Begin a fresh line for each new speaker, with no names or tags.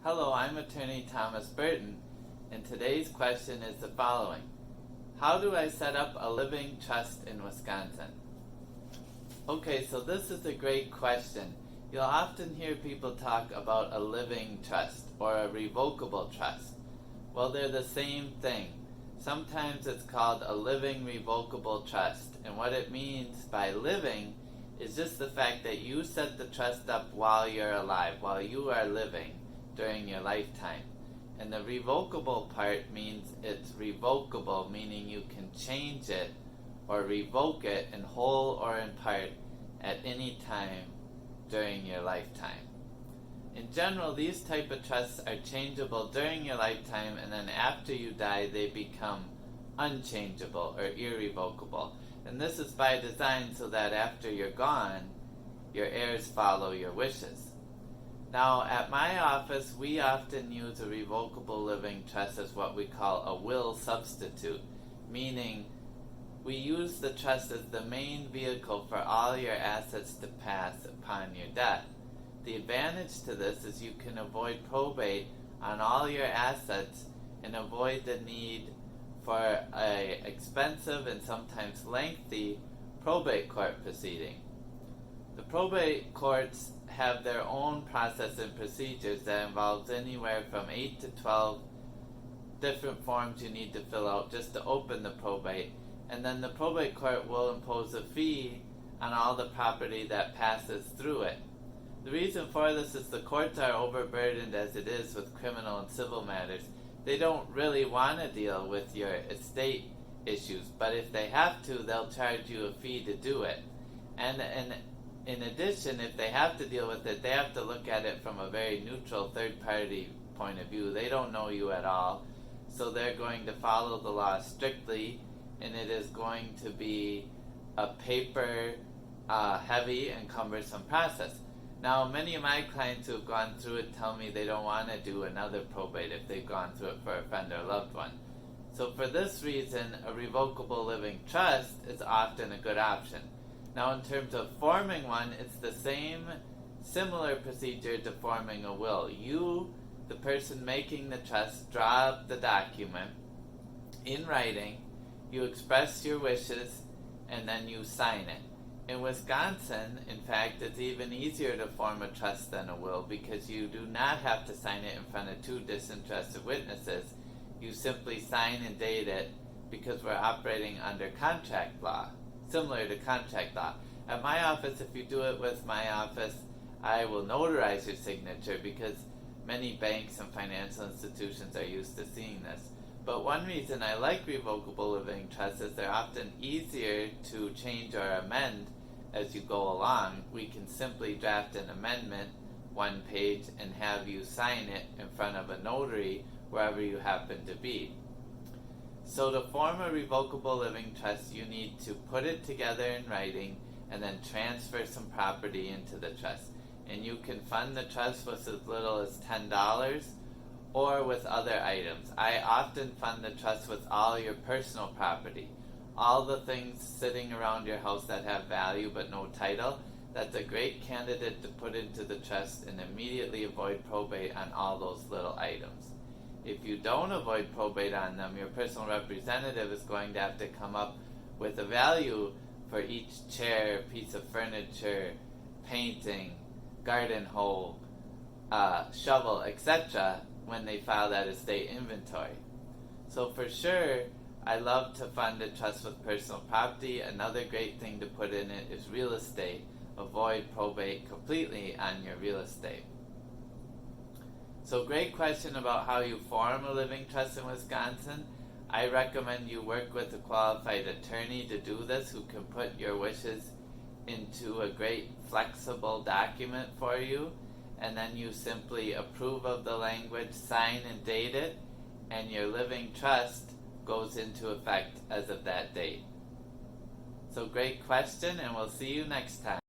Hello, I'm attorney Thomas Burton, and today's question is the following. How do I set up a living trust in Wisconsin? Okay, so this is a great question. You'll often hear people talk about a living trust or a revocable trust. Well, they're the same thing. Sometimes it's called a living revocable trust, and what it means by living is just the fact that you set the trust up while you're alive, while you are living during your lifetime. And the revocable part means it's revocable, meaning you can change it or revoke it in whole or in part at any time during your lifetime. In general, these type of trusts are changeable during your lifetime, and then after you die they become unchangeable or irrevocable. And this is by design so that after you're gone, your heirs follow your wishes. Now, at my office, we often use a revocable living trust as what we call a will substitute, meaning we use the trust as the main vehicle for all your assets to pass upon your death. The advantage to this is you can avoid probate on all your assets and avoid the need for an expensive and sometimes lengthy probate court proceeding. The probate courts have their own process and procedures that involves anywhere from 8 to 12 different forms you need to fill out just to open the probate, and then the probate court will impose a fee on all the property that passes through it. The reason for this is the courts are overburdened as it is with criminal and civil matters. They don't really want to deal with your estate issues, but if they have to, they'll charge you a fee to do it. And in addition, if they have to deal with it, they have to look at it from a very neutral third-party point of view. They don't know you at all, so they're going to follow the law strictly, and it is going to be a paper-heavy and cumbersome process. Now, many of my clients who have gone through it tell me they don't want to do another probate if they've gone through it for a friend or loved one. So for this reason, a revocable living trust is often a good option. Now, in terms of forming one, it's the similar procedure to forming a will. You, the person making the trust, draw up the document in writing, you express your wishes, and then you sign it. In Wisconsin, in fact, it's even easier to form a trust than a will because you do not have to sign it in front of two disinterested witnesses. You simply sign and date it because we're operating under contract law, similar to contract law. At my office, if you do it with my office, I will notarize your signature because many banks and financial institutions are used to seeing this. But one reason I like revocable living trusts is they're often easier to change or amend as you go along. We can simply draft an amendment, one page, and have you sign it in front of a notary wherever you happen to be. So to form a revocable living trust, you need to put it together in writing and then transfer some property into the trust. And you can fund the trust with as little as $10 or with other items. I often fund the trust with all your personal property. All the things sitting around your house that have value but no title, that's a great candidate to put into the trust and immediately avoid probate on all those little items. If you don't avoid probate on them, your personal representative is going to have to come up with a value for each chair, piece of furniture, painting, garden hoe, shovel, etc. when they file that estate inventory. So for sure, I love to fund a trust with personal property. Another great thing to put in it is real estate. Avoid probate completely on your real estate. So great question about how you form a living trust in Wisconsin. I recommend you work with a qualified attorney to do this who can put your wishes into a great flexible document for you, and then you simply approve of the language, sign and date it, and your living trust goes into effect as of that date. So great question, and we'll see you next time.